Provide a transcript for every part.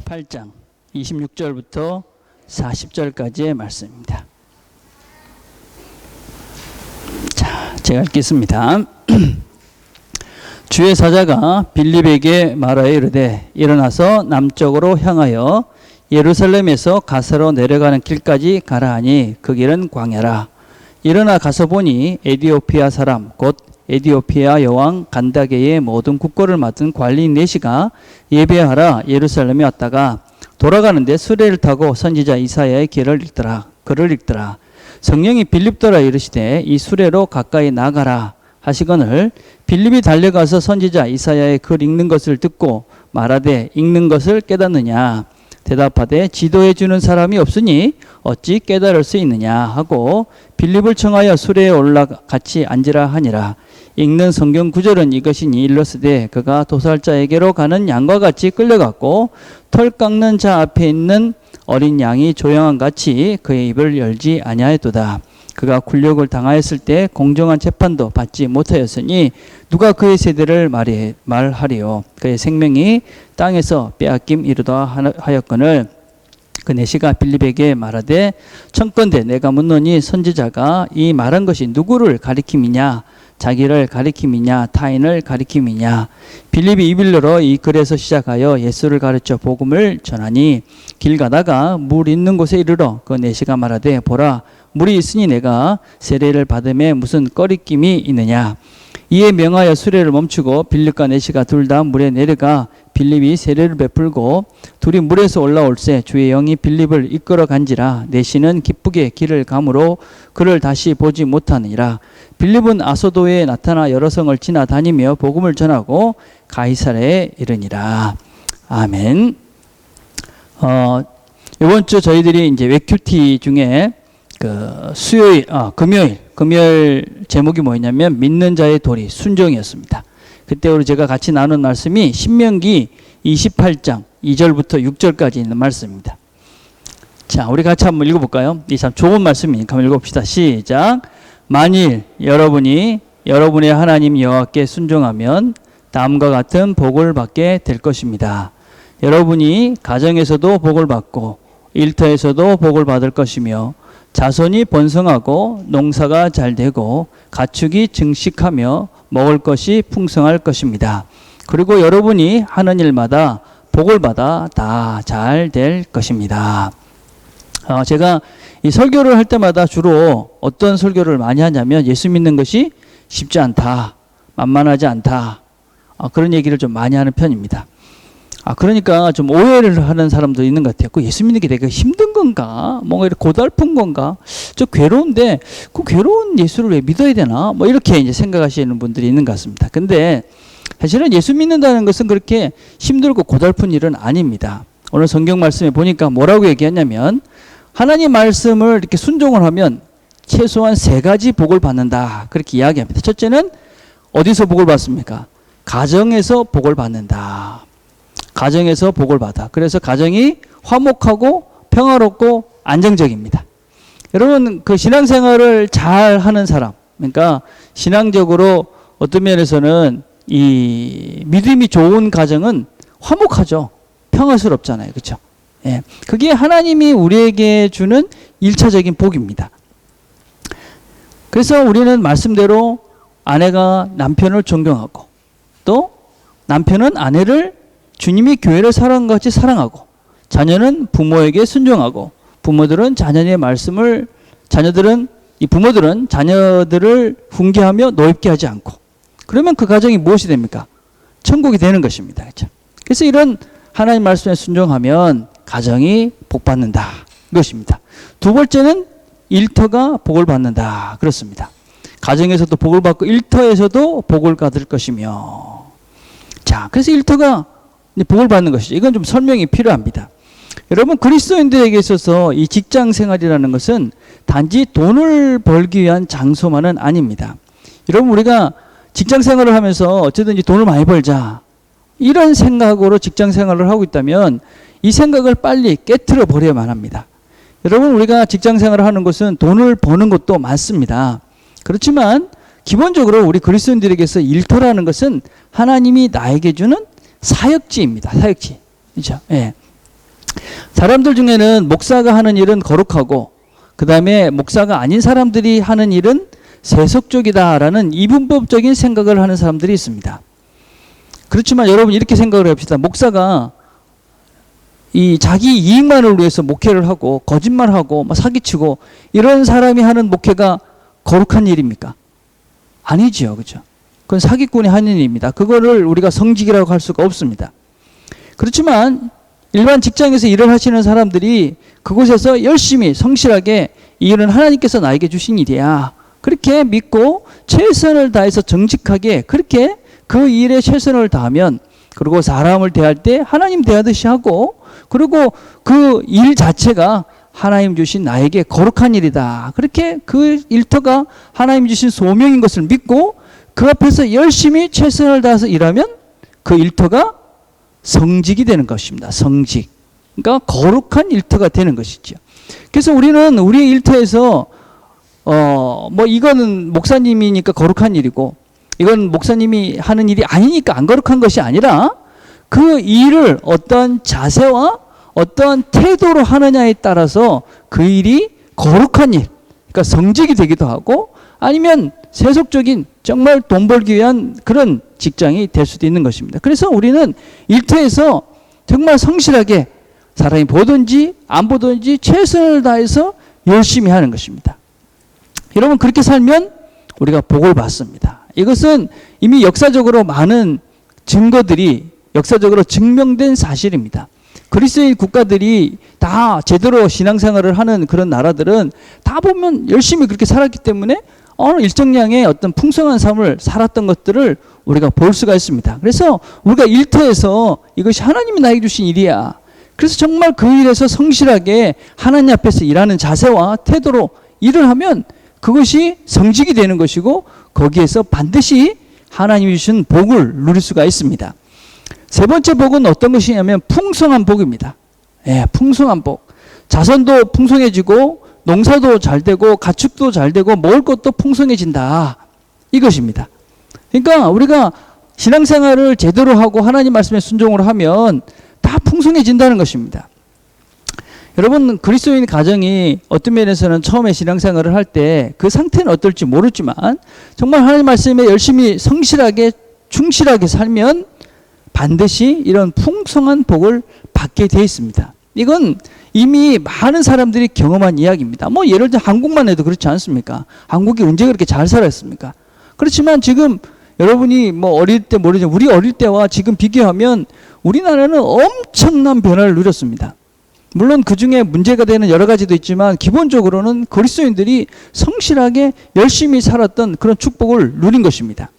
8장 26절부터 40절까지의 말씀입니다. 자, 제가 읽겠습니다. 주의 사자가 빌립에게 말하여 이르되 일어나서 남쪽으로 향하여 예루살렘에서 가서로 내려가는 길까지 가라 하니 그 길은 광야라. 일어나 가서 보니 에디오피아 사람 곧 에디오피아 여왕 간다게의 모든 국고를 맡은 관리인 네시가 예배하라 예루살렘에 왔다가 돌아가는데 수레를 타고 선지자 이사야의 글을 읽더라. 성령이 빌립더라 이르시되 이 수레로 가까이 나가라 하시거늘 빌립이 달려가서 선지자 이사야의 글 읽는 것을 듣고 말하되 읽는 것을 깨닫느냐 대답하되 지도해 주는 사람이 없으니 어찌 깨달을 수 있느냐 하고 빌립을 청하여 수레에 올라 같이 앉으라 하니라. 읽는 성경 구절은 이것이니 일러스되 그가 도살자에게로 가는 양과 같이 끌려갔고 털 깎는 자 앞에 있는 어린 양이 조용한 같이 그의 입을 열지 아니하였도다. 그가 굴욕을 당하였을 때 공정한 재판도 받지 못하였으니 누가 그의 세대를 말하리요. 그의 생명이 땅에서 빼앗김 이르다 하였거늘 그 네시가 빌립에게 말하되 청컨대 내가 묻노니 선지자가 이 말한 것이 누구를 가리킴이냐 자기를 가리킴이냐 타인을 가리킴이냐. 빌립이 입을 열어 이 글에서 시작하여 예수를 가르쳐 복음을 전하니 길 가다가 물 있는 곳에 이르러 그 네시가 말하되 보라 물이 있으니 내가 세례를 받음에 무슨 꺼리낌이 있느냐. 이에 명하여 수레를 멈추고 빌립과 네시가 둘 다 물에 내려가 빌립이 세례를 베풀고 둘이 물에서 올라올새 주의 영이 빌립을 이끌어 간지라. 네시는 기쁘게 길을 가므로 그를 다시 보지 못하니라. 빌립은 아소도에 나타나 여러 성을 지나다니며 복음을 전하고 가이사랴에 이르니라. 아멘. 이번 주 저희들이 이제 웨큐티 중에 그 금요일 제목이 뭐였냐면 믿는 자의 도리 순종이었습니다. 그때 우리 제가 같이 나눈 말씀이 신명기 28장 2절부터 6절까지 있는 말씀입니다. 자, 우리 같이 한번 읽어볼까요? 이 참 좋은 말씀이니까 한번 읽어봅시다. 시작. 만일 여러분이 여러분의 하나님 여호와께 순종하면 다음과 같은 복을 받게 될 것입니다. 여러분이 가정에서도 복을 받고 일터에서도 복을 받을 것이며 자손이 번성하고 농사가 잘 되고 가축이 증식하며 먹을 것이 풍성할 것입니다. 그리고 여러분이 하는 일마다 복을 받아 다 잘 될 것입니다. 제가 이 설교를 할 때마다 주로 어떤 설교를 많이 하냐면 예수 믿는 것이 쉽지 않다, 만만하지 않다, 그런 얘기를 좀 많이 하는 편입니다. 그러니까 좀 오해를 하는 사람도 있는 것 같아요. 그 예수 믿는 게 되게 힘든 건가? 뭔가 이렇게 고달픈 건가? 좀 괴로운데 그 괴로운 예수를 왜 믿어야 되나? 뭐 이렇게 이제 생각하시는 분들이 있는 것 같습니다. 근데 사실은 예수 믿는다는 것은 그렇게 힘들고 고달픈 일은 아닙니다. 오늘 성경 말씀에 보니까 뭐라고 얘기하냐면 하나님 말씀을 이렇게 순종을 하면 최소한 3가지 복을 받는다. 그렇게 이야기합니다. 첫째는 어디서 복을 받습니까? 가정에서 복을 받는다. 가정에서 복을 받아. 그래서 가정이 화목하고 평화롭고 안정적입니다. 여러분 그 신앙생활을 잘 하는 사람, 그러니까 신앙적으로 어떤 면에서는 이 믿음이 좋은 가정은 화목하죠. 평화스럽잖아요. 그렇죠? 예. 그게 하나님이 우리에게 주는 1차적인 복입니다. 그래서 우리는 말씀대로 아내가 남편을 존경하고 또 남편은 아내를 주님이 교회를 사랑한 것 같이 사랑하고 자녀는 부모에게 순종하고 부모들은 부모들은 자녀들을 훈계하며 노엽게 하지 않고 그러면 그 가정이 무엇이 됩니까? 천국이 되는 것입니다. 그렇죠? 그래서 이런 하나님 말씀에 순종하면 가정이 복받는다. 이것입니다. 두 번째는 일터가 복을 받는다. 그렇습니다. 가정에서도 복을 받고 일터에서도 복을 받을 것이며 자, 그래서 일터가 복을 받는 것이죠. 이건 좀 설명이 필요합니다. 여러분 그리스도인들에게 있어서 이 직장 생활이라는 것은 단지 돈을 벌기 위한 장소만은 아닙니다. 여러분 우리가 직장 생활을 하면서 어쨌든지 돈을 많이 벌자 이런 생각으로 직장 생활을 하고 있다면 이 생각을 빨리 깨트려 버려야만 합니다. 여러분 우리가 직장 생활을 하는 것은 돈을 버는 것도 많습니다. 그렇지만 기본적으로 우리 그리스도인들에게서 일터라는 것은 하나님이 나에게 주는 사역지입니다. 사역지. 그렇죠? 예. 사람들 중에는 목사가 하는 일은 거룩하고 그 다음에 목사가 아닌 사람들이 하는 일은 세속적이다라는 이분법적인 생각을 하는 사람들이 있습니다. 그렇지만 여러분 이렇게 생각을 해봅시다. 목사가 이 자기 이익만을 위해서 목회를 하고 거짓말하고 사기치고 이런 사람이 하는 목회가 거룩한 일입니까? 아니지요. 그죠? 그건 사기꾼이 하는 일입니다. 그거를 우리가 성직이라고 할 수가 없습니다. 그렇지만 일반 직장에서 일을 하시는 사람들이 그곳에서 열심히 성실하게 이 일은 하나님께서 나에게 주신 일이야. 그렇게 믿고 최선을 다해서 정직하게 그렇게 그 일에 최선을 다하면, 그리고 사람을 대할 때 하나님 대하듯이 하고, 그리고 그 일 자체가 하나님 주신 나에게 거룩한 일이다. 그렇게 그 일터가 하나님 주신 소명인 것을 믿고 그 앞에서 열심히 최선을 다해서 일하면 그 일터가 성직이 되는 것입니다. 성직. 그러니까 거룩한 일터가 되는 것이죠. 그래서 우리는 우리의 일터에서 이거는 목사님이니까 거룩한 일이고 이건 목사님이 하는 일이 아니니까 안 거룩한 것이 아니라 그 일을 어떤 자세와 어떤 태도로 하느냐에 따라서 그 일이 거룩한 일, 그러니까 성직이 되기도 하고 아니면 세속적인 정말 돈 벌기 위한 그런 직장이 될 수도 있는 것입니다. 그래서 우리는 일터에서 정말 성실하게 사람이 보든지 안 보든지 최선을 다해서 열심히 하는 것입니다. 여러분 그렇게 살면 우리가 복을 받습니다. 이것은 이미 역사적으로 많은 증거들이 역사적으로 증명된 사실입니다. 그리스도인 국가들이 다 제대로 신앙생활을 하는 그런 나라들은 다 보면 열심히 그렇게 살았기 때문에 어느 일정량의 어떤 풍성한 삶을 살았던 것들을 우리가 볼 수가 있습니다. 그래서 우리가 일터에서 이것이 하나님이 나에게 주신 일이야. 그래서 정말 그 일에서 성실하게 하나님 앞에서 일하는 자세와 태도로 일을 하면 그것이 성직이 되는 것이고 거기에서 반드시 하나님이 주신 복을 누릴 수가 있습니다. 세 번째 복은 어떤 것이냐면 풍성한 복입니다. 풍성한 복. 자손도 풍성해지고 농사도 잘 되고 가축도 잘 되고 먹을 것도 풍성해진다. 이것입니다. 그러니까 우리가 신앙생활을 제대로 하고 하나님 말씀에 순종을 하면 다 풍성해진다는 것입니다. 여러분 그리스도인 가정이 어떤 면에서는 처음에 신앙생활을 할 때 그 상태는 어떨지 모르지만 정말 하나님 말씀에 열심히 성실하게 충실하게 살면 반드시 이런 풍성한 복을 받게 되어 있습니다. 이건 이미 많은 사람들이 경험한 이야기입니다. 예를 들어 한국만 해도 그렇지 않습니까? 한국이 언제 그렇게 잘 살았습니까? 그렇지만 지금 여러분이 어릴 때 모르지만 우리 어릴 때와 지금 비교하면 우리나라는 엄청난 변화를 누렸습니다. 물론 그 중에 문제가 되는 여러 가지도 있지만 기본적으로는 그리스도인들이 성실하게 열심히 살았던 그런 축복을 누린 것입니다.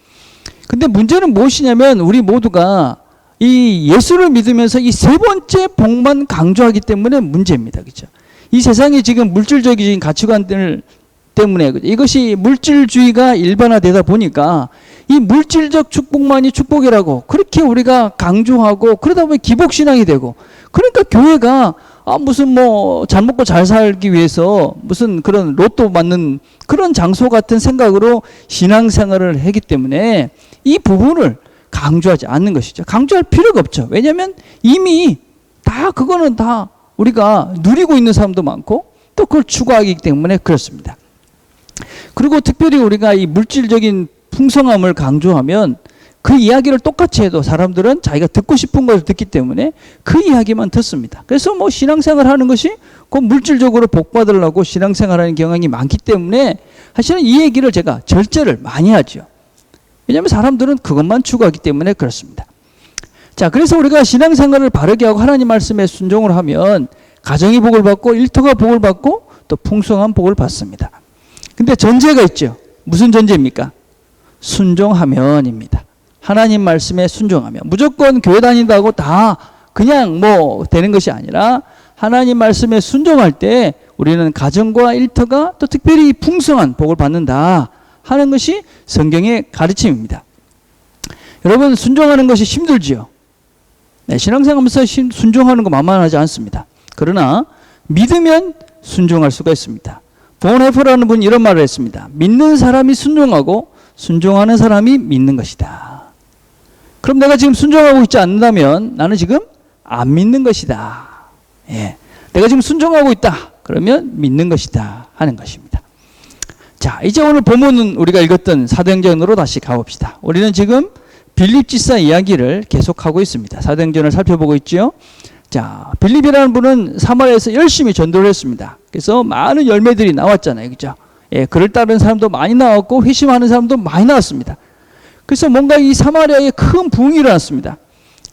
근데 문제는 무엇이냐면 우리 모두가 이 예수를 믿으면서 이 세 번째 복만 강조하기 때문에 문제입니다. 그렇죠? 이 세상이 지금 물질적인 가치관들 때문에 이것이 물질주의가 일반화되다 보니까 이 물질적 축복만이 축복이라고 그렇게 우리가 강조하고 그러다 보면 기복신앙이 되고 그러니까 교회가 무슨 잘 먹고 잘 살기 위해서 무슨 그런 로또 맞는 그런 장소 같은 생각으로 신앙생활을 하기 때문에 이 부분을 강조하지 않는 것이죠. 강조할 필요가 없죠. 왜냐하면 이미 다 그거는 다 우리가 누리고 있는 사람도 많고 또 그걸 추구하기 때문에 그렇습니다. 그리고 특별히 우리가 이 물질적인 풍성함을 강조하면 그 이야기를 똑같이 해도 사람들은 자기가 듣고 싶은 것을 듣기 때문에 그 이야기만 듣습니다. 그래서 신앙생활 하는 것이 그 물질적으로 복받으려고 신앙생활 하는 경향이 많기 때문에 사실은 이 얘기를 제가 절제를 많이 하죠. 왜냐하면 사람들은 그것만 추구하기 때문에 그렇습니다. 자, 그래서 우리가 신앙생활을 바르게 하고 하나님 말씀에 순종을 하면 가정이 복을 받고 일터가 복을 받고 또 풍성한 복을 받습니다. 근데 전제가 있죠. 무슨 전제입니까? 순종하면입니다. 하나님 말씀에 순종하면. 무조건 교회 다닌다고 다 그냥 되는 것이 아니라 하나님 말씀에 순종할 때 우리는 가정과 일터가 또 특별히 풍성한 복을 받는다 하는 것이 성경의 가르침입니다. 여러분 순종하는 것이 힘들지요. 신앙생활하면서 순종하는 거 만만하지 않습니다. 그러나 믿으면 순종할 수가 있습니다. 보네퍼라는 분이 이런 말을 했습니다. 믿는 사람이 순종하고 순종하는 사람이 믿는 것이다. 그럼 내가 지금 순종하고 있지 않는다면 나는 지금 안 믿는 것이다. 예. 내가 지금 순종하고 있다. 그러면 믿는 것이다 하는 것입니다. 자, 이제 오늘 본문은 우리가 읽었던 사도행전으로 다시 가봅시다. 우리는 지금 빌립 지사 이야기를 계속하고 있습니다. 사도행전을 살펴보고 있죠. 자, 빌립이라는 분은 사마리아에서 열심히 전도를 했습니다. 그래서 많은 열매들이 나왔잖아요. 그죠? 예, 그를 따르는 사람도 많이 나왔고 회심하는 사람도 많이 나왔습니다. 그래서 뭔가 이 사마리아에 큰 부흥이 일어났습니다.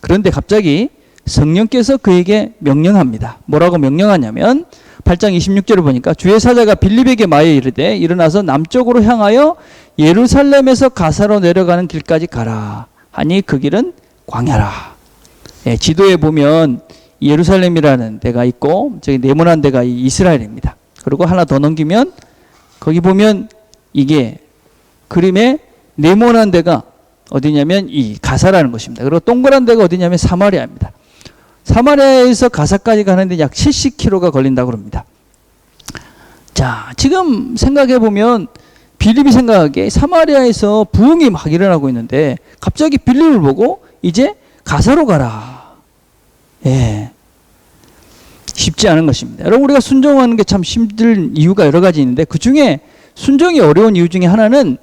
그런데 갑자기 성령께서 그에게 명령합니다. 뭐라고 명령하냐면 8장 26절을 보니까 주의 사자가 빌립에게 마여 이르되 일어나서 남쪽으로 향하여 예루살렘에서 가사로 내려가는 길까지 가라 하니 그 길은 광야라. 예, 지도에 보면 예루살렘이라는 데가 있고 저기 네모난 데가 이스라엘입니다. 그리고 하나 더 넘기면 거기 보면 이게 그림에 네모난 데가 어디냐면 이 가사라는 것입니다. 그리고 동그란 데가 어디냐면 사마리아입니다. 사마리아에서 가사까지 가는데 약 70km가 걸린다고 합니다. 자, 지금 생각해 보면 빌립이 생각하기에 사마리아에서 부흥이 막 일어나고 있는데 갑자기 빌립을 보고 이제 가사로 가라. 예. 쉽지 않은 것입니다. 여러분, 우리가 순종하는 게 참 힘든 이유가 여러 가지 있는데 그 중에 순종이 어려운 이유 중에 하나는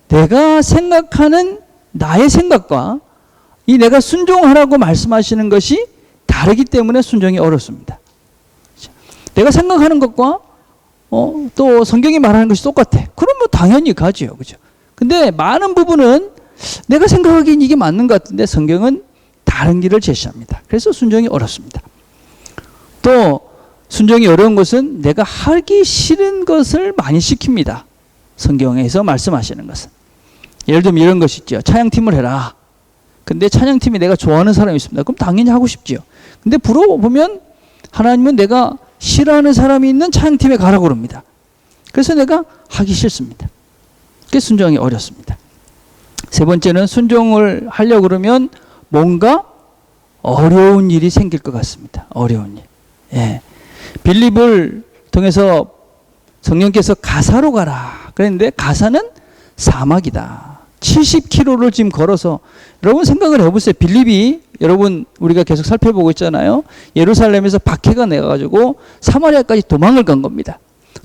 내가 생각하는 나의 생각과 이 내가 순종하라고 말씀하시는 것이 다르기 때문에 순종이 어렵습니다. 내가 생각하는 것과 또 성경이 말하는 것이 똑같아. 그러면 당연히 가지요. 그죠? 근데 많은 부분은 내가 생각하기엔 이게 맞는 것 같은데 성경은 다른 길을 제시합니다. 그래서 순종이 어렵습니다. 또 순종이 어려운 것은 내가 하기 싫은 것을 많이 시킵니다. 성경에서 말씀하시는 것은. 예를 들면 이런 것이 있죠. 찬양팀을 해라. 근데 찬양팀이 내가 좋아하는 사람이 있습니다. 그럼 당연히 하고 싶지요. 근데 물어보면 하나님은 내가 싫어하는 사람이 있는 찬양팀에 가라고 그럽니다. 그래서 내가 하기 싫습니다. 그게 순종이 어렵습니다. 세 번째는 순종을 하려고 그러면 뭔가 어려운 일이 생길 것 같습니다. 어려운 일. 예. 빌립을 통해서 성령께서 가사로 가라. 그랬는데 가사는 사막이다. 70km를 지금 걸어서 여러분 생각을 해보세요. 빌립이 여러분 우리가 계속 살펴보고 있잖아요. 예루살렘에서 박해가 내가지고 사마리아까지 도망을 간 겁니다.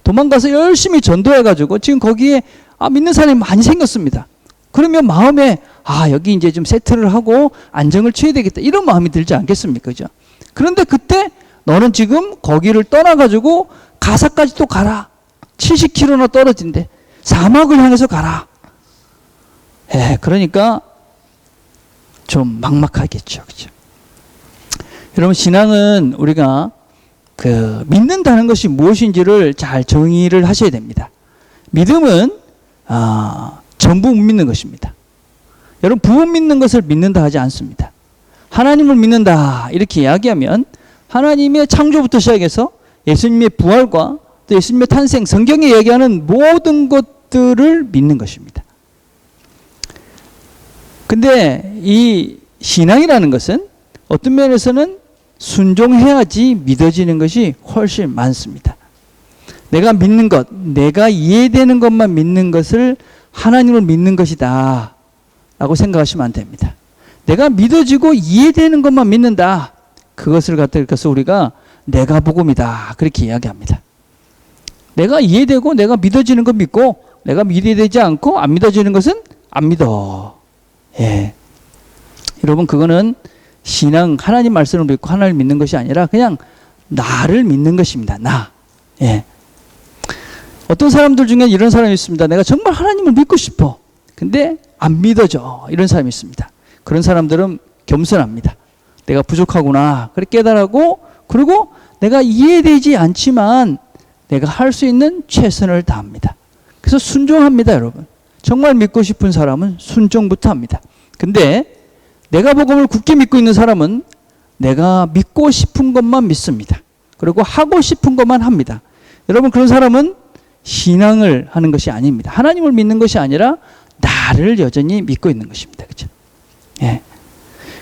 도망가서 열심히 전도해가지고 지금 거기에 믿는 사람이 많이 생겼습니다. 그러면 마음에 여기 이제 좀 세트를 하고 안정을 취해야 되겠다 이런 마음이 들지 않겠습니까? 그죠? 그런데 그때 너는 지금 거기를 떠나가지고 가사까지 또 가라. 70km나 떨어진대. 사막을 향해서 가라. 예, 그러니까 좀 막막하겠죠. 그죠? 여러분, 신앙은 우리가 믿는다는 것이 무엇인지를 잘 정의를 하셔야 됩니다. 믿음은 전부 못 믿는 것입니다. 여러분, 부분 믿는 것을 믿는다 하지 않습니다. 하나님을 믿는다 이렇게 이야기하면 하나님의 창조부터 시작해서 예수님의 부활과 또 예수님의 탄생, 성경에 얘기하는 모든 것들을 믿는 것입니다. 근데 이 신앙이라는 것은 어떤 면에서는 순종해야지 믿어지는 것이 훨씬 많습니다. 내가 믿는 것, 내가 이해되는 것만 믿는 것을 하나님을 믿는 것이다 라고 생각하시면 안 됩니다. 내가 믿어지고 이해되는 것만 믿는다. 그것을 갖다서 우리가 내가 복음이다 그렇게 이야기합니다. 내가 이해되고 내가 믿어지는 것 믿고 내가 이해되지 않고 안 믿어지는 것은 안 믿어. 예. 여러분, 그거는 신앙, 하나님 말씀을 믿고 하나님을 믿는 것이 아니라 그냥 나를 믿는 것입니다. 나. 예. 어떤 사람들 중에 이런 사람이 있습니다. 내가 정말 하나님을 믿고 싶어. 근데 안 믿어져. 이런 사람이 있습니다. 그런 사람들은 겸손합니다. 내가 부족하구나. 그렇게 깨달하고, 그리고 내가 이해되지 않지만 내가 할 수 있는 최선을 다합니다. 그래서 순종합니다, 여러분. 정말 믿고 싶은 사람은 순종부터 합니다. 근데 내가 복음을 굳게 믿고 있는 사람은 내가 믿고 싶은 것만 믿습니다. 그리고 하고 싶은 것만 합니다. 여러분, 그런 사람은 신앙을 하는 것이 아닙니다. 하나님을 믿는 것이 아니라 나를 여전히 믿고 있는 것입니다. 그렇죠? 예.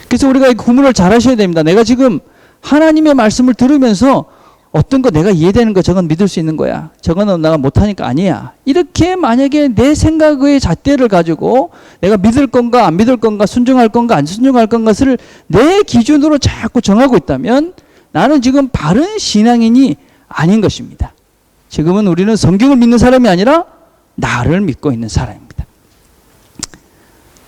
그래서 우리가 이 구문을 잘 하셔야 됩니다. 내가 지금 하나님의 말씀을 들으면서 어떤 거 내가 이해되는 거 저건 믿을 수 있는 거야. 저거는 내가 못하니까 아니야. 이렇게 만약에 내 생각의 잣대를 가지고 내가 믿을 건가 안 믿을 건가 순종할 건가 안 순종할 건가를 내 기준으로 자꾸 정하고 있다면 나는 지금 바른 신앙인이 아닌 것입니다. 지금은 우리는 성경을 믿는 사람이 아니라 나를 믿고 있는 사람입니다.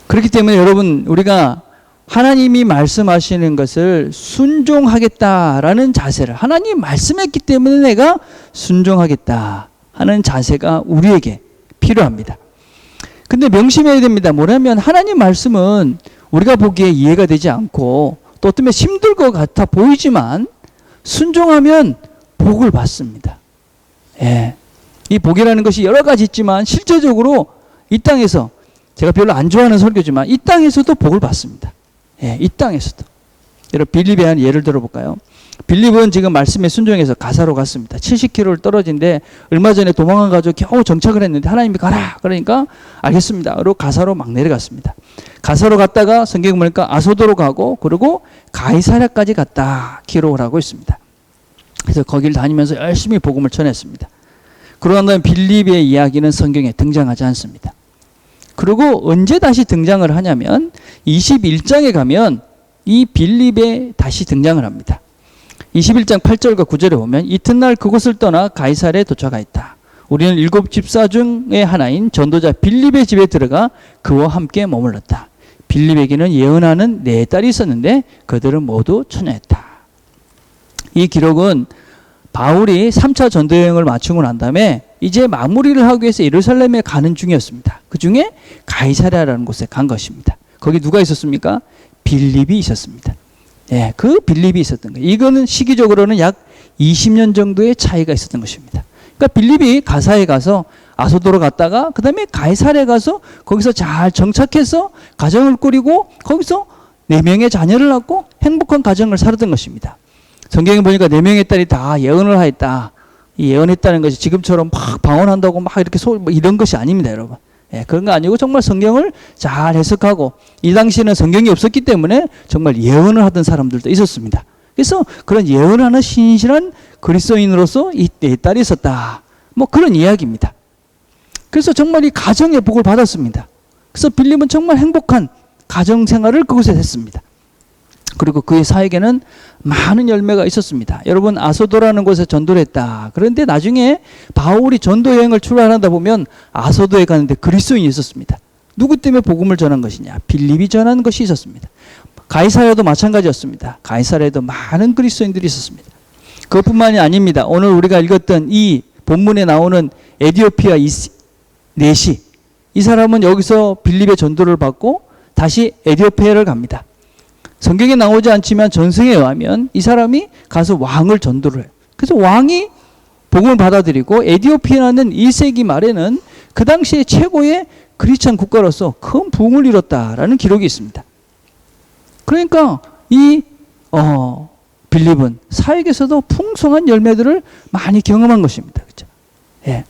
그렇기 때문에 여러분, 우리가 하나님이 말씀하시는 것을 순종하겠다라는 자세를, 하나님이 말씀했기 때문에 내가 순종하겠다 하는 자세가 우리에게 필요합니다. 근데 명심해야 됩니다. 뭐냐면 하나님 말씀은 우리가 보기에 이해가 되지 않고 또 어떤 힘들 것 같아 보이지만 순종하면 복을 받습니다. 예. 이 복이라는 것이 여러 가지 있지만 실제적으로 이 땅에서, 제가 별로 안 좋아하는 설교지만 이 땅에서도 복을 받습니다. 예, 이 땅에서도. 여러분, 빌립에 한 예를 들어볼까요? 빌립은 지금 말씀에 순종해서 가사로 갔습니다. 70km를 떨어진데 얼마 전에 도망한 가지고 겨우 정착을 했는데 하나님이 가라 그러니까 알겠습니다. 그리고 가사로 막 내려갔습니다. 가사로 갔다가 성경에 보니까 아소도로 가고 그리고 가이사랴까지 갔다 기록을 하고 있습니다. 그래서 거기를 다니면서 열심히 복음을 전했습니다. 그러고 난 다음에 빌립의 이야기는 성경에 등장하지 않습니다. 그리고 언제 다시 등장을 하냐면 21장에 가면 이 빌립에 다시 등장을 합니다. 21장 8절과 9절에 보면 이튿날 그곳을 떠나 가이사랴에 도착하였다. 우리는 7 집사 중의 하나인 전도자 빌립의 집에 들어가 그와 함께 머물렀다. 빌립에게는 예언하는 4딸이 있었는데 그들은 모두 처녀였다. 이 기록은 바울이 3차 전도여행을 마치고 난 다음에 이제 마무리를 하기 위해서 예루살렘에 가는 중이었습니다. 그 중에 가이사랴라는 곳에 간 것입니다. 거기 누가 있었습니까? 빌립이 있었습니다. 예, 그 빌립이 있었던 거예요. 이거는 시기적으로는 약 20년 정도의 차이가 있었던 것입니다. 그러니까 빌립이 가사에 가서 아소도로 갔다가 그 다음에 가이사랴에 가서 거기서 잘 정착해서 가정을 꾸리고 거기서 4명의 자녀를 낳고 행복한 가정을 살았던 것입니다. 성경에 보니까 4명의 딸이 다 예언을 하였다. 이 예언했다는 것이 지금처럼 막 방언한다고 막 이렇게 뭐 이런 것이 아닙니다, 여러분. 예, 그런 거 아니고 정말 성경을 잘 해석하고 이 당시에는 성경이 없었기 때문에 정말 예언을 하던 사람들도 있었습니다. 그래서 그런 예언을 하는 신실한 그리스도인으로서 이 4딸이 있었다. 뭐 그런 이야기입니다. 그래서 정말 이 가정의 복을 받았습니다. 그래서 빌립은 정말 행복한 가정 생활을 그곳에 했습니다. 그리고 그의 사역에는 많은 열매가 있었습니다. 여러분, 아소도라는 곳에 전도를 했다. 그런데 나중에 바울이 전도 여행을 출발하다 보면 아소도에 가는데 그리스도인이 있었습니다. 누구 때문에 복음을 전한 것이냐? 빌립이 전한 것이 있었습니다. 가이사랴도 마찬가지였습니다. 가이사랴에도 많은 그리스도인들이 있었습니다. 그것뿐만이 아닙니다. 오늘 우리가 읽었던 이 본문에 나오는 에디오피아 넷이, 이 사람은 여기서 빌립의 전도를 받고 다시 에디오피아를 갑니다. 성경에 나오지 않지만 전승에 의하면 이 사람이 가서 왕을 전도를 해요. 그래서 왕이 복음을 받아들이고 에디오피아는 1세기 말에는 그 당시에 최고의 크리스찬 국가로서 큰 부흥을 이뤘다라는 기록이 있습니다. 그러니까 이 빌립은 사역에서도 풍성한 열매들을 많이 경험한 것입니다. 그렇죠? 예.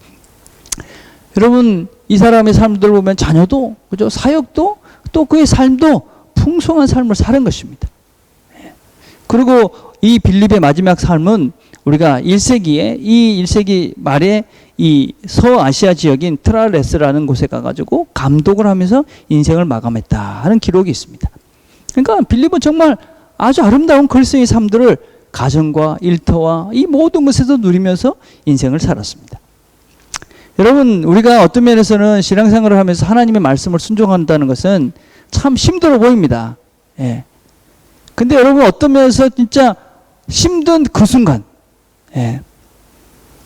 여러분, 이 사람의 삶들을 보면 자녀도, 그죠? 사역도, 또 그의 삶도 풍성한 삶을 사는 것입니다. 그리고 이 빌립의 마지막 삶은 우리가 1세기에, 이 1세기 말에 이 서아시아 지역인 트라레스라는 곳에 가가지고 감독을 하면서 인생을 마감했다 하는 기록이 있습니다. 그러니까 빌립은 정말 아주 아름다운 그리스도의 삶들을 가정과 일터와 이 모든 것에서 누리면서 인생을 살았습니다. 여러분, 우리가 어떤 면에서는 신앙생활을 하면서 하나님의 말씀을 순종한다는 것은 참 힘들어 보입니다. 예. 근데 여러분, 어떤 면에서 진짜 힘든 그 순간, 예.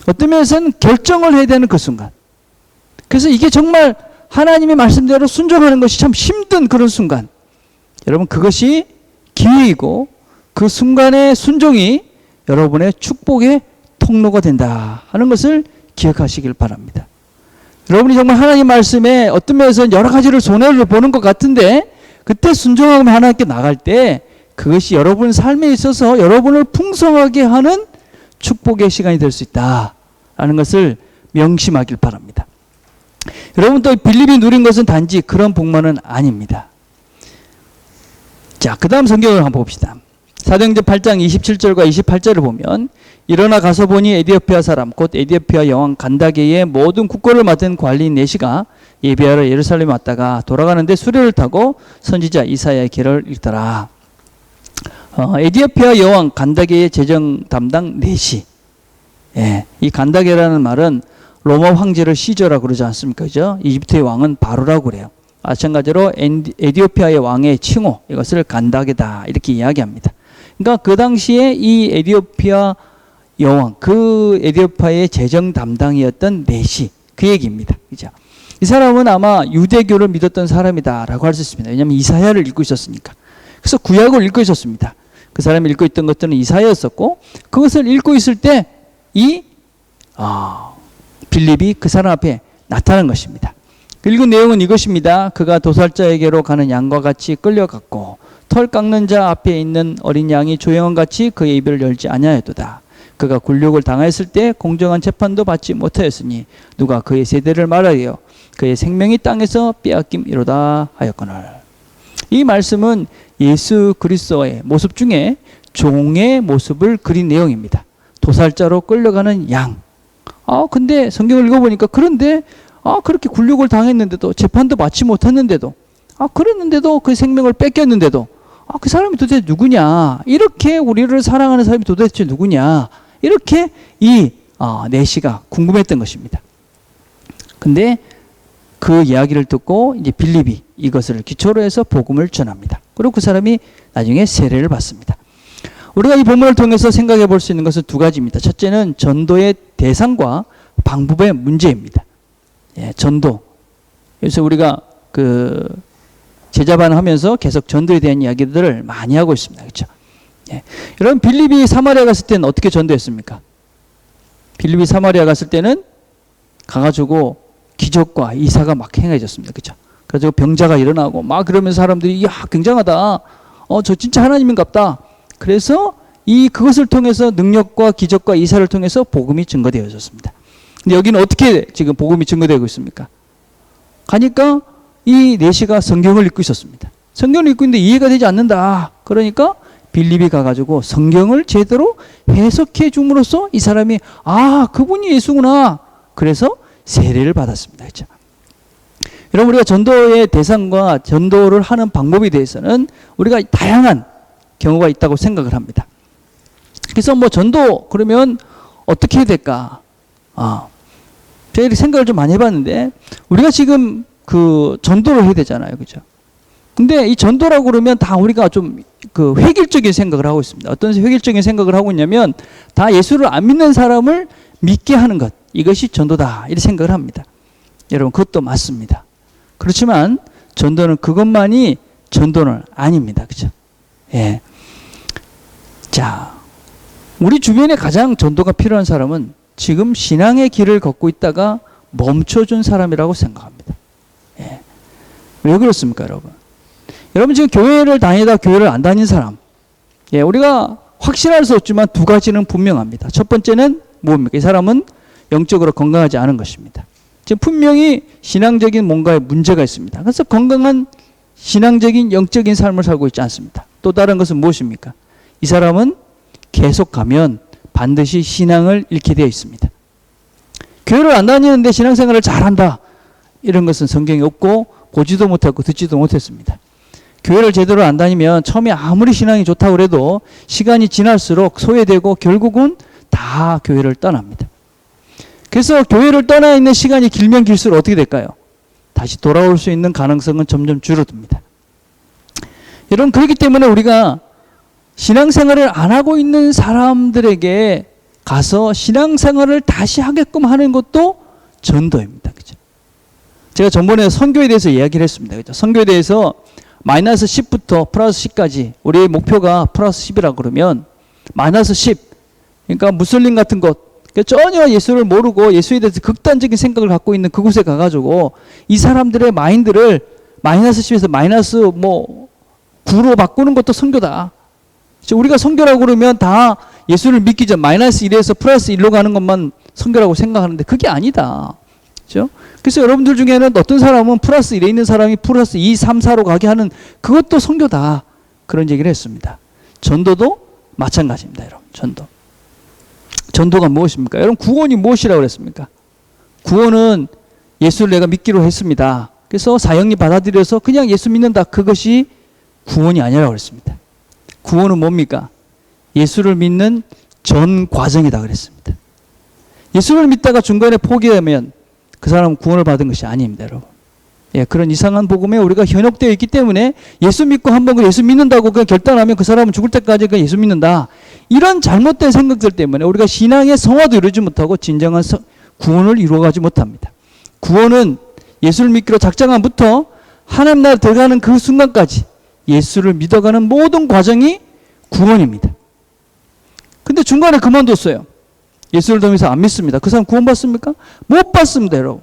어떤 면에서는 결정을 해야 되는 그 순간. 그래서 이게 정말 하나님의 말씀대로 순종하는 것이 참 힘든 그런 순간. 여러분, 그것이 기회이고 그 순간의 순종이 여러분의 축복의 통로가 된다 하는 것을 기억하시길 바랍니다. 여러분이 정말 하나님 말씀에 어떤 면에서는 여러 가지를 손해를 보는 것 같은데 그때 순종하고 하나님께 나갈 때 그것이 여러분 삶에 있어서 여러분을 풍성하게 하는 축복의 시간이 될 수 있다라는 것을 명심하길 바랍니다. 여러분, 또 빌립이 누린 것은 단지 그런 복만은 아닙니다. 자, 그 다음 성경을 한번 봅시다. 사도행전 8장 27절과 28절을 보면 일어나 가서 보니 에디오피아 사람 곧 에디오피아 여왕 간다게의 모든 국고를 맡은 관리인 네시가 예배하러 예루살렘에 왔다가 돌아가는데 수레를 타고 선지자 이사야의 길을 읽더라. 에디오피아 여왕 간다게의 재정 담당 내시. 예, 이 간다게라는 말은 로마 황제를 시저라고 그러지 않습니까? 그죠? 이집트의 왕은 바로라고 그래요. 마찬가지로 에디오피아의 왕의 칭호, 이것을 간다게다 이렇게 이야기합니다. 그러니까 그 당시에 이 에디오피아 여왕, 그 에디오피아의 재정 담당이었던 내시, 그 얘기입니다. 그죠? 이 사람은 아마 유대교를 믿었던 사람이다라고 할 수 있습니다. 왜냐하면 이사야를 읽고 있었으니까. 그래서 구약을 읽고 있었습니다. 그 사람이 읽고 있던 것들은 이사야였었고, 그것을 읽고 있을 때 이 빌립이 그 사람 앞에 나타난 것입니다. 읽은 내용은 이것입니다. 그가 도살자에게로 가는 양과 같이 끌려갔고 털 깎는 자 앞에 있는 어린 양이 조용한같이 그의 입을 열지 아니하였도다. 그가 굴욕을 당하였을 때 공정한 재판도 받지 못하였으니 누가 그의 세대를 말하여 그의 생명이 땅에서 빼앗김이로다 하였거늘. 이 말씀은 예수 그리스도의 모습 중에 종의 모습을 그린 내용입니다. 도살자로 끌려가는 양. 근데 성경을 읽어보니까 그런데 그렇게 굴욕을 당했는데도 재판도 받지 못했는데도 그랬는데도 그 생명을 뺏겼는데도 그 사람이 도대체 누구냐, 이렇게 우리를 사랑하는 사람이 도대체 누구냐, 이렇게 이 내시가 궁금했던 것입니다. 근데 그 이야기를 듣고 이제 빌립이 이것을 기초로 해서 복음을 전합니다. 그리고 그 사람이 나중에 세례를 받습니다. 우리가 이 본문을 통해서 생각해 볼 수 있는 것은 두 가지입니다. 첫째는 전도의 대상과 방법의 문제입니다. 예, 전도. 그래서 우리가 그 제자반 하면서 계속 전도에 대한 이야기들을 많이 하고 있습니다. 그렇죠? 예. 여러분, 빌립이 사마리아 갔을 때는 어떻게 전도했습니까? 빌립이 사마리아 갔을 때는 가가지고 기적과 이사가 막 행해졌습니다. 그렇죠? 그래서 병자가 일어나고 막 그러면서 사람들이 굉장하다. 저 진짜 하나님인갑다. 그래서 그것을 통해서 능력과 기적과 이사를 통해서 복음이 증거되어졌습니다. 근데 여기는 어떻게 지금 복음이 증거되고 있습니까? 가니까 이 내시가 성경을 읽고 있었습니다. 성경을 읽고 있는데 이해가 되지 않는다. 그러니까 빌립이 가가지고 성경을 제대로 해석해 줌으로써 이 사람이 그분이 예수구나. 그래서 세례를 받았습니다. 그렇죠? 여러분, 우리가 전도의 대상과 전도를 하는 방법에 대해서는 우리가 다양한 경우가 있다고 생각을 합니다. 그래서 전도 그러면 어떻게 해야 될까? 제가 생각을 좀 많이 해봤는데, 우리가 지금 그 전도를 해야 되잖아요. 그죠? 근데 이 전도라고 그러면 다 우리가 좀 그 획일적인 생각을 하고 있습니다. 어떤 획일적인 생각을 하고 있냐면, 다 예수를 안 믿는 사람을 믿게 하는 것, 이것이 전도다. 이렇게 생각을 합니다. 여러분, 그것도 맞습니다. 그렇지만 전도는 그것만이 전도는 아닙니다. 그죠? 예. 자, 우리 주변에 가장 전도가 필요한 사람은 지금 신앙의 길을 걷고 있다가 멈춰준 사람이라고 생각합니다. 예. 왜 그렇습니까, 여러분? 여러분, 지금 교회를 다니다 교회를 안 다닌 사람, 예, 우리가 확신할 수 없지만 두 가지는 분명합니다. 첫 번째는 뭡니까? 이 사람은 영적으로 건강하지 않은 것입니다. 지금 분명히 신앙적인 뭔가에 문제가 있습니다. 그래서 건강한 신앙적인 영적인 삶을 살고 있지 않습니다. 또 다른 것은 무엇입니까? 이 사람은 계속 가면 반드시 신앙을 잃게 되어 있습니다. 교회를 안 다니는데 신앙생활을 잘한다, 이런 것은 성경에 없고 보지도 못했고 듣지도 못했습니다. 교회를 제대로 안 다니면 처음에 아무리 신앙이 좋다고 해도 시간이 지날수록 소외되고 결국은 다 교회를 떠납니다. 그래서 교회를 떠나 있는 시간이 길면 길수록 어떻게 될까요? 다시 돌아올 수 있는 가능성은 점점 줄어듭니다. 여러분, 그렇기 때문에 우리가 신앙생활을 안 하고 있는 사람들에게 가서 신앙생활을 다시 하게끔 하는 것도 전도입니다. 그죠? 제가 전번에 선교에 대해서 이야기를 했습니다. 그죠? 선교에 대해서 마이너스 10부터 플러스 10까지, 우리의 목표가 플러스 10이라고 그러면 마이너스 10, 그러니까 무슬림 같은 곳, 전혀 예수를 모르고 예수에 대해서 극단적인 생각을 갖고 있는 그곳에 가가지고 이 사람들의 마인드를 마이너스 10에서 마이너스 9로 바꾸는 것도 선교다. 우리가 선교라고 그러면 다 예수를 믿기 전 마이너스 1에서 플러스 1로 가는 것만 선교라고 생각하는데 그게 아니다. 그렇죠? 그래서 여러분들 중에는 어떤 사람은 플러스 1에 있는 사람이 플러스 2, 3, 4로 가게 하는 그것도 선교다. 그런 얘기를 했습니다. 전도도 마찬가지입니다. 여러분, 전도가 무엇입니까? 여러분, 구원이 무엇이라고 그랬습니까? 구원은 예수를 내가 믿기로 했습니다. 그래서 사형리 받아들여서 그냥 예수 믿는다. 그것이 구원이 아니라고 그랬습니다. 구원은 뭡니까? 예수를 믿는 전 과정이다 그랬습니다. 예수를 믿다가 중간에 포기하면 그 사람은 구원을 받은 것이 아닙니다, 여러분. 예, 그런 이상한 복음에 우리가 현혹되어 있기 때문에 예수 믿고 한번 예수 믿는다고 그냥 결단하면 그 사람은 죽을 때까지 그 예수 믿는다. 이런 잘못된 생각들 때문에 우리가 신앙의 성화도 이루지 못하고 진정한 구원을 이루어가지 못합니다. 구원은 예수를 믿기로 작정함부터 하나님 나라 들어가는 그 순간까지 예수를 믿어가는 모든 과정이 구원입니다. 근데 중간에 그만뒀어요. 예수를 더 이상 안 믿습니다. 그 사람 구원 받습니까? 못 받습니다, 여러분.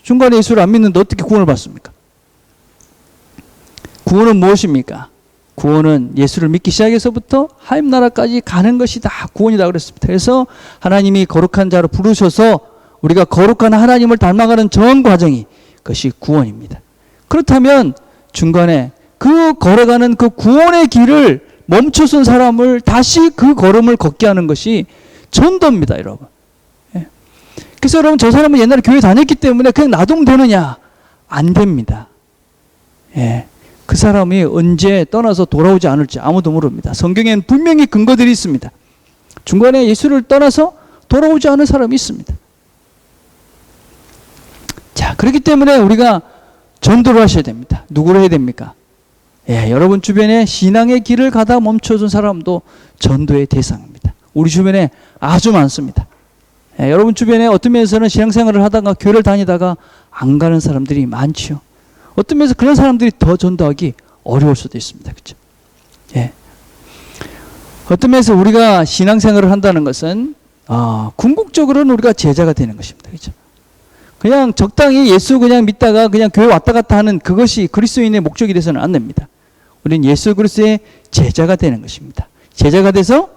중간에 예수를 안 믿는데 어떻게 구원을 받습니까? 구원은 무엇입니까? 구원은 예수를 믿기 시작해서부터 하나님 나라까지 가는 것이 다 구원이다 그랬습니다. 그래서 하나님이 거룩한 자로 부르셔서 우리가 거룩한 하나님을 닮아가는 전 과정이 그것이 구원입니다. 그렇다면 중간에 그 걸어가는 그 구원의 길을 멈춰선 사람을 다시 그 걸음을 걷게 하는 것이 전도입니다, 여러분. 예. 그래서 여러분, 저 사람은 옛날에 교회 다녔기 때문에 그냥 놔두면 되느냐? 안 됩니다. 예. 그 사람이 언제 떠나서 돌아오지 않을지 아무도 모릅니다. 성경에는 분명히 근거들이 있습니다. 중간에 예수를 떠나서 돌아오지 않은 사람이 있습니다. 자, 그렇기 때문에 우리가 전도를 하셔야 됩니다. 누구를 해야 됩니까? 예, 여러분 주변에 신앙의 길을 가다 멈춰준 사람도 전도의 대상입니다. 우리 주변에 아주 많습니다. 예, 여러분 주변에 어떤 면에서는 신앙생활을 하다가 교회를 다니다가 안 가는 사람들이 많지요. 어떤 면에서 그런 사람들이 더 전도하기 어려울 수도 있습니다. 그렇죠? 예. 어떤 면에서 우리가 신앙생활을 한다는 것은 궁극적으로는 우리가 제자가 되는 것입니다. 그렇죠? 그냥 적당히 예수 그냥 믿다가 그냥 교회 왔다 갔다 하는 그것이 그리스도인의 목적이 돼서는 안 됩니다. 우리는 예수 그리스도의 제자가 되는 것입니다. 제자가 돼서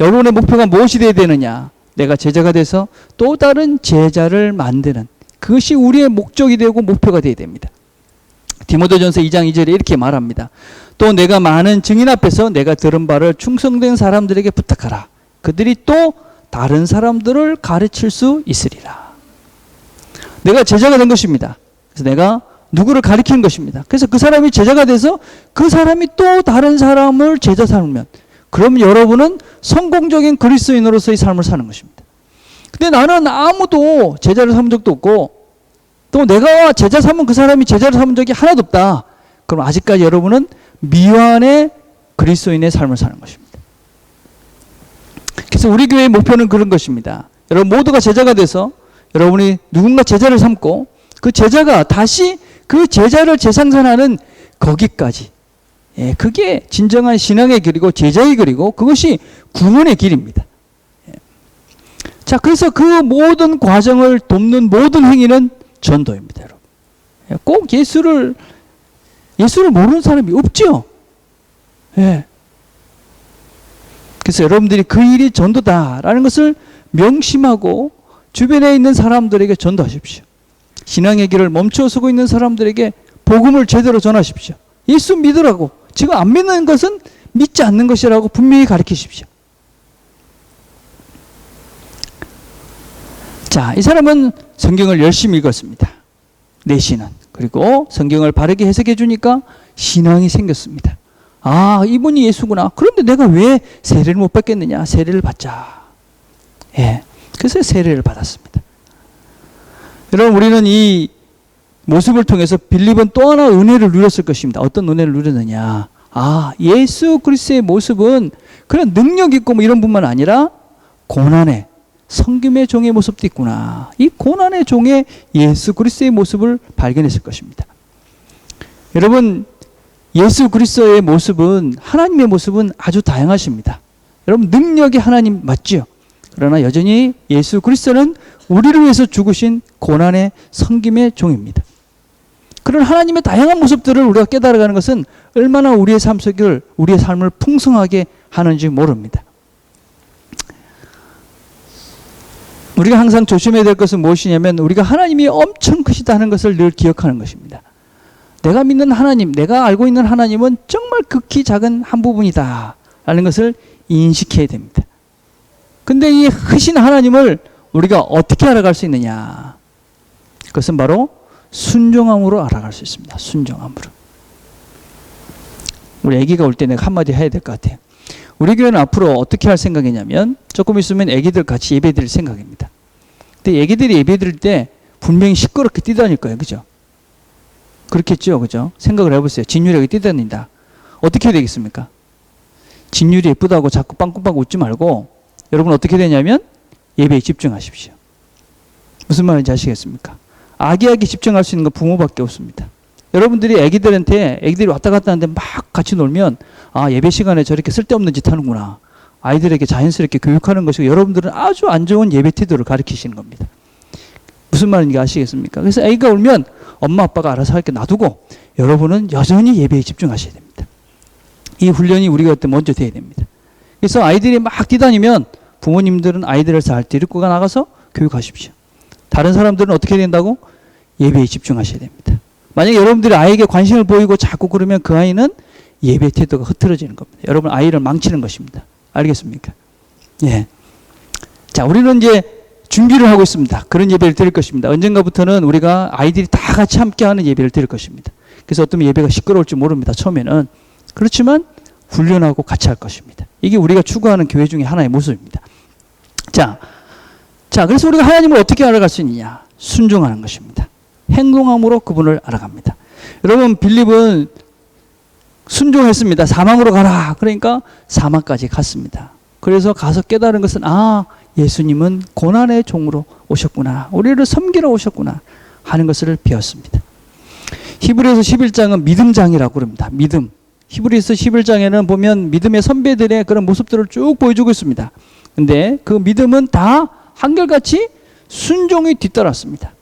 여러분의 목표가 무엇이 되어야 되느냐? 내가 제자가 돼서 또 다른 제자를 만드는 그것이 우리의 목적이 되고 목표가 되어야 됩니다. 디모데전서 2장 2절에 이렇게 말합니다. 또 내가 많은 증인 앞에서 내가 들은 바를 충성된 사람들에게 부탁하라. 그들이 또 다른 사람들을 가르칠 수 있으리라. 내가 제자가 된 것입니다. 그래서 내가 누구를 가르치는 것입니다. 그래서 그 사람이 제자가 돼서 그 사람이 또 다른 사람을 제자 삼으면 그럼 여러분은 성공적인 그리스도인으로서의 삶을 사는 것입니다. 근데 나는 아무도 제자를 삼은 적도 없고 또 내가 제자 삼은 그 사람이 제자를 삼은 적이 하나도 없다. 그럼 아직까지 여러분은 미완의 그리스도인의 삶을 사는 것입니다. 그래서 우리 교회의 목표는 그런 것입니다. 여러분 모두가 제자가 돼서 여러분이 누군가 제자를 삼고 그 제자가 다시 그 제자를 재생산하는 거기까지. 예, 그게 진정한 신앙의 길이고 제자의 길이고 그것이 구원의 길입니다. 예. 자, 그래서 그 모든 과정을 돕는 모든 행위는 전도입니다, 여러분. 예, 꼭 예수를 모르는 사람이 없죠. 예. 그래서 여러분들이 그 일이 전도다라는 것을 명심하고 주변에 있는 사람들에게 전도하십시오. 신앙의 길을 멈춰서고 있는 사람들에게 복음을 제대로 전하십시오. 예수 믿으라고. 지금 안 믿는 것은 믿지 않는 것이라고 분명히 가르치십시오. 자, 이 사람은 성경을 열심히 읽었습니다. 내신은. 그리고 성경을 바르게 해석해 주니까 신앙이 생겼습니다. 아, 이분이 예수구나. 그런데 내가 왜 세례를 못 받겠느냐? 세례를 받자. 예. 그래서 세례를 받았습니다. 여러분, 우리는 이 모습을 통해서 빌립은 또 하나 은혜를 누렸을 것입니다. 어떤 은혜를 누렸느냐? 아, 예수 그리스도의 모습은 그런 능력 있고 뭐 이런 뿐만 아니라 고난의 섬김의 종의 모습도 있구나. 이 고난의 종의 예수 그리스도의 모습을 발견했을 것입니다. 여러분, 예수 그리스도의 모습은 하나님의 모습은 아주 다양하십니다. 여러분, 능력이 하나님 맞지요? 그러나 여전히 예수 그리스도는 우리를 위해서 죽으신 고난의 섬김의 종입니다. 그런 하나님의 다양한 모습들을 우리가 깨달아가는 것은 얼마나 우리의 삶 속을 우리의 삶을 풍성하게 하는지 모릅니다. 우리가 항상 조심해야 될 것은 무엇이냐면 우리가 하나님이 엄청 크시다는 것을 늘 기억하는 것입니다. 내가 믿는 하나님, 내가 알고 있는 하나님은 정말 극히 작은 한 부분이다 라는 것을 인식해야 됩니다. 근데 이 크신 하나님을 우리가 어떻게 알아갈 수 있느냐? 그것은 바로 순종함으로 알아갈 수 있습니다. 순종함으로. 우리 아기가 올 때 내가 한마디 해야 될 것 같아요. 우리 교회는 앞으로 어떻게 할 생각이냐면 조금 있으면 아기들 같이 예배 드릴 생각입니다. 근데 아기들이 예배 드릴 때 분명히 시끄럽게 뛰다닐 거예요. 그죠? 그렇겠죠. 그죠? 생각을 해보세요. 진율이가 뛰다닌다. 어떻게 해야 되겠습니까? 진율이 예쁘다고 자꾸 빵꾸빵꾸 웃지 말고 여러분 어떻게 되냐면 예배에 집중하십시오. 무슨 말인지 아시겠습니까? 아기에게 집중할 수 있는 건 부모밖에 없습니다. 여러분들이 애기들이 왔다 갔다 하는데 막 같이 놀면 아, 예배 시간에 저렇게 쓸데없는 짓 하는구나. 아이들에게 자연스럽게 교육하는 것이고 여러분들은 아주 안 좋은 예배 태도를 가르치시는 겁니다. 무슨 말인지 아시겠습니까? 그래서 아기가 울면 엄마 아빠가 알아서 할게 놔두고 여러분은 여전히 예배에 집중하셔야 됩니다. 이 훈련이 우리가 그때 먼저 돼야 됩니다. 그래서 아이들이 막 뛰다니면 부모님들은 아이들을 잘 데리고 나가서 교육하십시오. 다른 사람들은 어떻게 된다고? 예배에 집중하셔야 됩니다. 만약에 여러분들이 아이에게 관심을 보이고 자꾸 그러면 그 아이는 예배 태도가 흐트러지는 겁니다. 여러분 아이를 망치는 것입니다. 알겠습니까? 예. 자, 우리는 이제 준비를 하고 있습니다. 그런 예배를 드릴 것입니다. 언젠가부터는 우리가 아이들이 다 같이 함께하는 예배를 드릴 것입니다. 그래서 어떤 예배가 시끄러울지 모릅니다. 처음에는. 그렇지만 훈련하고 같이 할 것입니다. 이게 우리가 추구하는 교회 중에 하나의 모습입니다. 자, 그래서 우리가 하나님을 어떻게 알아갈 수 있느냐? 순종하는 것입니다. 행동함으로 그분을 알아갑니다. 여러분 빌립은 순종했습니다. 사망으로 가라. 그러니까 사망까지 갔습니다. 그래서 가서 깨달은 것은 아, 예수님은 고난의 종으로 오셨구나. 우리를 섬기러 오셨구나 하는 것을 배웠습니다. 히브리서 11장은 믿음장이라고 그럽니다. 믿음. 히브리서 11장에는 보면 믿음의 선배들의 그런 모습들을 쭉 보여주고 있습니다. 근데 그 믿음은 다 한결같이 순종이 뒤따랐습니다.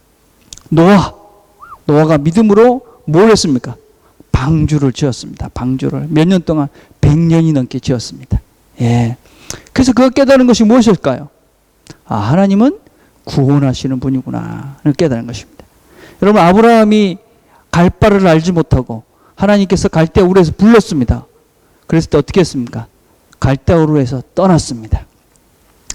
노아가 믿음으로 뭘 했습니까? 방주를 지었습니다. 방주를 몇 년 동안 100년이 넘게 지었습니다. 예. 그래서 그가 깨달은 것이 무엇일까요? 아, 하나님은 구원하시는 분이구나 깨달은 것입니다. 여러분 아브라함이 갈 바를 알지 못하고 하나님께서 갈대우르에서 불렀습니다. 그랬을 때 어떻게 했습니까? 갈대우르에서 떠났습니다.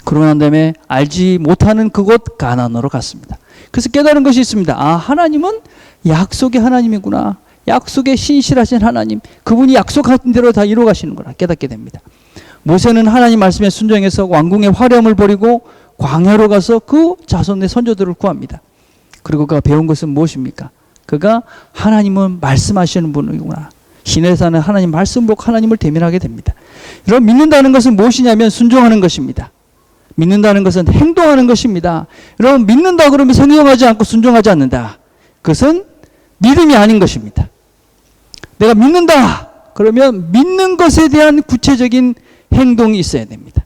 그러고 난 다음에 알지 못하는 그곳 가나안으로 갔습니다. 그래서 깨달은 것이 있습니다. 아, 하나님은 약속의 하나님이구나. 약속에 신실하신 하나님. 그분이 약속한 대로 다 이루어가시는구나 깨닫게 됩니다. 모세는 하나님 말씀에 순종해서 왕궁의 화려함을 버리고 광야로 가서 그 자손의 선조들을 구합니다. 그리고 그가 배운 것은 무엇입니까? 그가 하나님은 말씀하시는 분이구나. 시내사는 하나님 말씀 보고 하나님을 대면하게 됩니다. 여러분 믿는다는 것은 무엇이냐면 순종하는 것입니다. 믿는다는 것은 행동하는 것입니다. 여러분 믿는다 그러면 행동하지 않고 순종하지 않는다. 그것은 믿음이 아닌 것입니다. 내가 믿는다 그러면 믿는 것에 대한 구체적인 행동이 있어야 됩니다.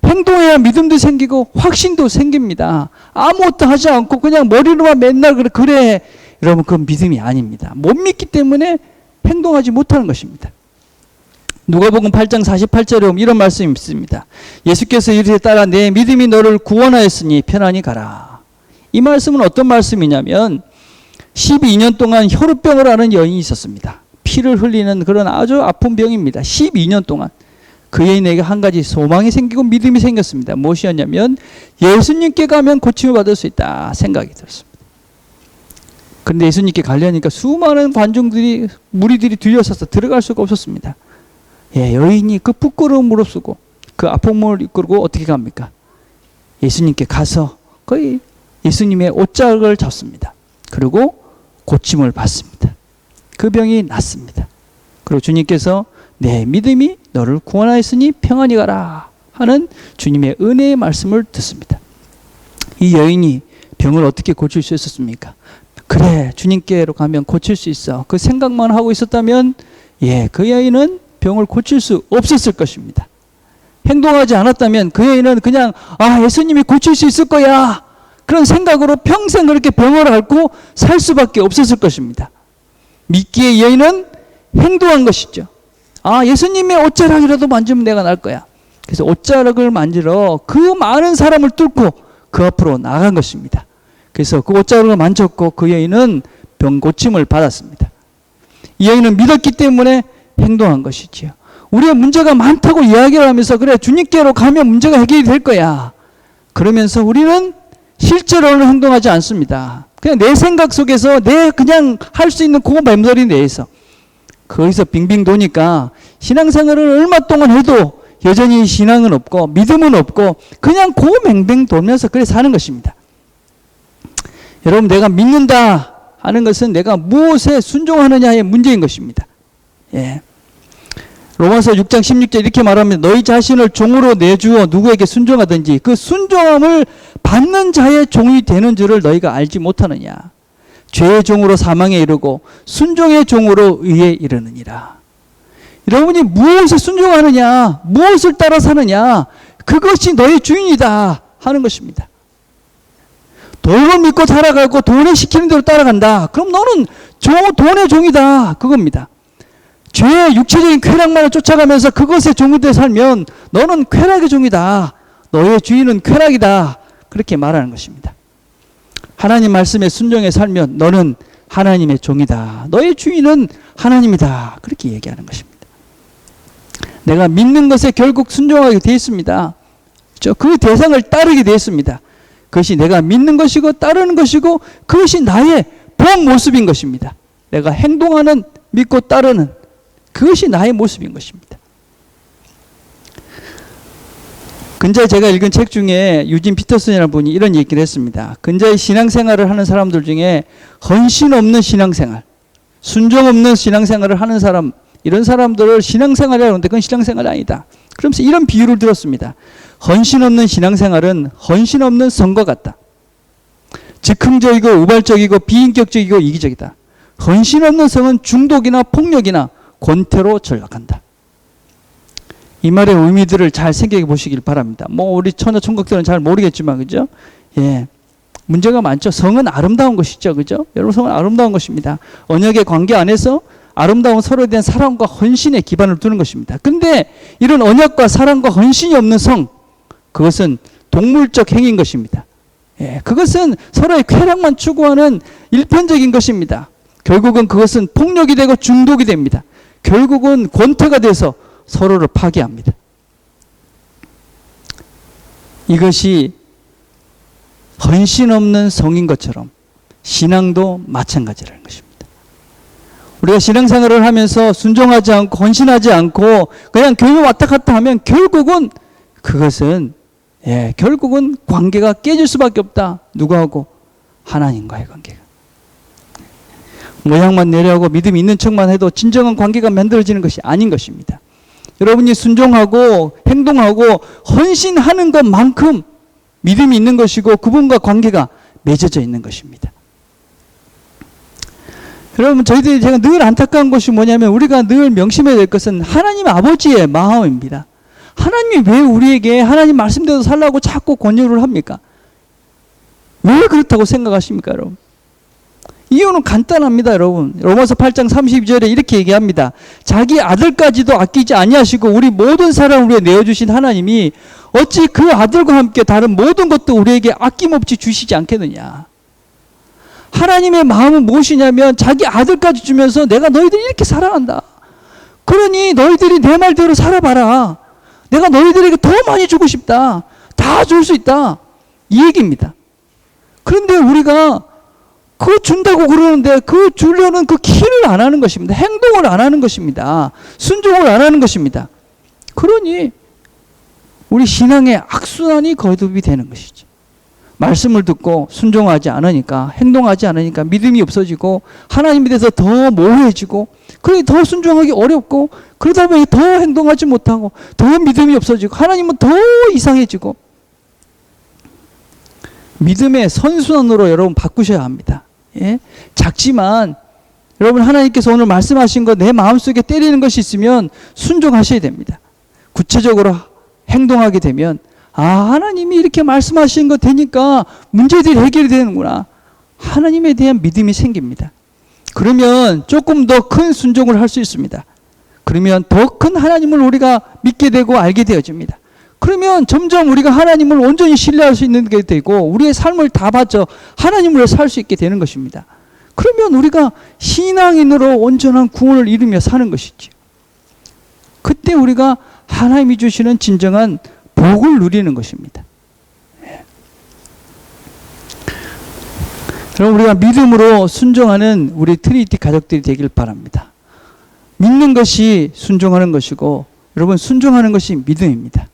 행동해야 믿음도 생기고 확신도 생깁니다. 아무것도 하지 않고 그냥 머리로만 맨날 그래. 여러분 그건 믿음이 아닙니다. 못 믿기 때문에 행동하지 못하는 것입니다. 누가복음 8장 48절에 보면 이런 말씀이 있습니다. 예수께서 이르되 따라 내 믿음이 너를 구원하였으니 편안히 가라. 이 말씀은 어떤 말씀이냐면 12년 동안 혈우병을 앓는 여인이 있었습니다. 피를 흘리는 그런 아주 아픈 병입니다. 12년 동안. 그 여인에게 한 가지 소망이 생기고 믿음이 생겼습니다. 무엇이었냐면 예수님께 가면 고침을 받을 수 있다 생각이 들었습니다. 그런데 예수님께 가려니까 수많은 관중들이 무리들이 뒤어서서 들어갈 수가 없었습니다. 예, 여인이 그 부끄러운 무릎쓰고 그 아픔을 이끌고 어떻게 갑니까? 예수님께 가서 거의 예수님의 옷자락을 잡습니다. 그리고 고침을 받습니다. 그 병이 낫습니다. 그리고 주님께서 내 믿음이 너를 구원하였으니 평안히 가라 하는 주님의 은혜의 말씀을 듣습니다. 이 여인이 병을 어떻게 고칠 수 있었습니까? 그래, 주님께로 가면 고칠 수 있어. 그 생각만 하고 있었다면 그 여인은 병을 고칠 수 없었을 것입니다. 행동하지 않았다면 그 여인은 그냥 예수님이 고칠 수 있을 거야 그런 생각으로 평생 그렇게 병을 앓고 살 수밖에 없었을 것입니다. 믿기의 여인은 행동한 것이죠. 예수님의 옷자락이라도 만지면 내가 날 거야. 그래서 옷자락을 만지러 그 많은 사람을 뚫고 그 앞으로 나간 것입니다. 그래서 그 옷자락을 만졌고 그 여인은 병 고침을 받았습니다. 이 여인은 믿었기 때문에 행동한 것이지요. 우리가 문제가 많다고 이야기를 하면서 그래 주님께로 가면 문제가 해결이 될 거야 그러면서 우리는 실제로는 행동하지 않습니다. 그냥 내 생각 속에서 내 그냥 할 수 있는 그 맴소리 내에서 거기서 빙빙 도니까 신앙생활을 얼마 동안 해도 여전히 신앙은 없고 믿음은 없고 그냥 고맹맹 돌면서 그래 사는 것입니다. 여러분, 내가 믿는다 하는 것은 내가 무엇에 순종하느냐의 문제인 것입니다. 예. 로마서 6장 16절 이렇게 말합니다. 너희 자신을 종으로 내주어 누구에게 순종하든지 그 순종함을 받는 자의 종이 되는 줄을 너희가 알지 못하느냐. 죄의 종으로 사망에 이르고 순종의 종으로 의에 이르느니라. 여러분이 무엇에 순종하느냐, 무엇을 따라 사느냐, 그것이 너의 주인이다 하는 것입니다. 돈을 믿고 살아가고 돈에 시키는 대로 따라간다. 그럼 너는 돈의 종이다. 그겁니다. 죄의 육체적인 쾌락만을 쫓아가면서 그것의 종이 되어 살면 너는 쾌락의 종이다. 너의 주인은 쾌락이다. 그렇게 말하는 것입니다. 하나님 말씀에 순종해 살면 너는 하나님의 종이다. 너의 주인은 하나님이다. 그렇게 얘기하는 것입니다. 내가 믿는 것에 결국 순종하게 되어 있습니다. 그 대상을 따르게 되어 있습니다. 그것이 내가 믿는 것이고 따르는 것이고 그것이 나의 본 모습인 것입니다. 내가 행동하는, 믿고 따르는 그것이 나의 모습인 것입니다. 근자에 제가 읽은 책 중에 유진 피터슨이라는 분이 이런 얘기를 했습니다. 근자의 신앙생활을 하는 사람들 중에 헌신 없는 신앙생활, 순종 없는 신앙생활을 하는 사람, 이런 사람들을 신앙생활이라고 하는데 그건 신앙생활이 아니다. 그러면서 이런 비유를 들었습니다. 헌신 없는 신앙생활은 헌신 없는 성과 같다. 즉흥적이고 우발적이고 비인격적이고 이기적이다. 헌신 없는 성은 중독이나 폭력이나 권태로 전락한다. 이 말의 의미들을 잘 생각해 보시길 바랍니다. 우리 처녀 총각들은 잘 모르겠지만, 그죠? 예. 문제가 많죠. 성은 아름다운 것이죠. 그죠? 여러분, 성은 아름다운 것입니다. 언약의 관계 안에서 아름다운 서로에 대한 사랑과 헌신에 기반을 두는 것입니다. 근데 이런 언약과 사랑과 헌신이 없는 성, 그것은 동물적 행위인 것입니다. 예. 그것은 서로의 쾌락만 추구하는 일편적인 것입니다. 결국은 그것은 폭력이 되고 중독이 됩니다. 결국은 권태가 돼서 서로를 파괴합니다. 이것이 헌신 없는 성인 것처럼 신앙도 마찬가지라는 것입니다. 우리가 신앙생활을 하면서 순종하지 않고 헌신하지 않고 그냥 교회 왔다 갔다 하면 결국은 그것은 결국은 관계가 깨질 수밖에 없다. 누구하고? 하나님과의 관계가. 모양만 내려하고 믿음이 있는 척만 해도 진정한 관계가 만들어지는 것이 아닌 것입니다. 여러분이 순종하고 행동하고 헌신하는 것만큼 믿음이 있는 것이고 그분과 관계가 맺어져 있는 것입니다. 여러분, 저희들이 제가 늘 안타까운 것이 뭐냐면 우리가 늘 명심해야 될 것은 하나님 아버지의 마음입니다. 하나님이 왜 우리에게 하나님 말씀대로 살라고 자꾸 권유를 합니까? 왜 그렇다고 생각하십니까, 여러분? 이유는 간단합니다, 여러분. 로마서 8장 32절에 이렇게 얘기합니다. 자기 아들까지도 아끼지 아니하시고 우리 모든 사람을 위해 내어주신 하나님이 어찌 그 아들과 함께 다른 모든 것도 우리에게 아낌없이 주시지 않겠느냐. 하나님의 마음은 무엇이냐면 자기 아들까지 주면서 내가 너희들이 이렇게 사랑한다. 그러니 너희들이 내 말대로 살아봐라. 내가 너희들에게 더 많이 주고 싶다. 다 줄 수 있다. 이 얘기입니다. 그런데 우리가 그거 준다고 그러는데 그 주려는 그 키를 안 하는 것입니다. 행동을 안 하는 것입니다. 순종을 안 하는 것입니다. 그러니 우리 신앙의 악순환이 거듭이 되는 것이죠. 말씀을 듣고 순종하지 않으니까, 행동하지 않으니까 믿음이 없어지고 하나님에 대해서 더 모호해지고 그러니 더 순종하기 어렵고 그러다 보니 더 행동하지 못하고 더 믿음이 없어지고 하나님은 더 이상해지고 믿음의 선순환으로 여러분 바꾸셔야 합니다. 예? 작지만 여러분 하나님께서 오늘 말씀하신 거 내 마음속에 때리는 것이 있으면 순종하셔야 됩니다. 구체적으로 행동하게 되면 하나님이 이렇게 말씀하신 거 되니까 문제들이 해결이 되는구나. 하나님에 대한 믿음이 생깁니다. 그러면 조금 더 큰 순종을 할 수 있습니다. 그러면 더 큰 하나님을 우리가 믿게 되고 알게 되어집니다. 그러면 점점 우리가 하나님을 온전히 신뢰할 수 있는 게 되고 우리의 삶을 다 바쳐 하나님으로 살 수 있게 되는 것입니다. 그러면 우리가 신앙인으로 온전한 구원을 이루며 사는 것이죠. 그때 우리가 하나님이 주시는 진정한 복을 누리는 것입니다. 그럼 우리가 믿음으로 순종하는 우리 트리니티 가족들이 되길 바랍니다. 믿는 것이 순종하는 것이고, 여러분 순종하는 것이 믿음입니다.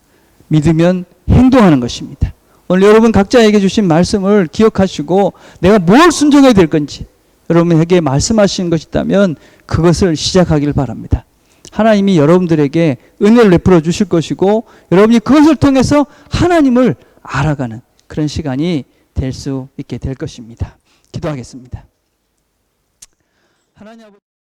믿으면 행동하는 것입니다. 오늘 여러분 각자에게 주신 말씀을 기억하시고 내가 뭘 순종해야 될 건지 여러분에게 말씀하신 것이 있다면 그것을 시작하길 바랍니다. 하나님이 여러분들에게 은혜를 베풀어 주실 것이고 여러분이 그것을 통해서 하나님을 알아가는 그런 시간이 될 수 있게 될 것입니다. 기도하겠습니다. 하나님 아버지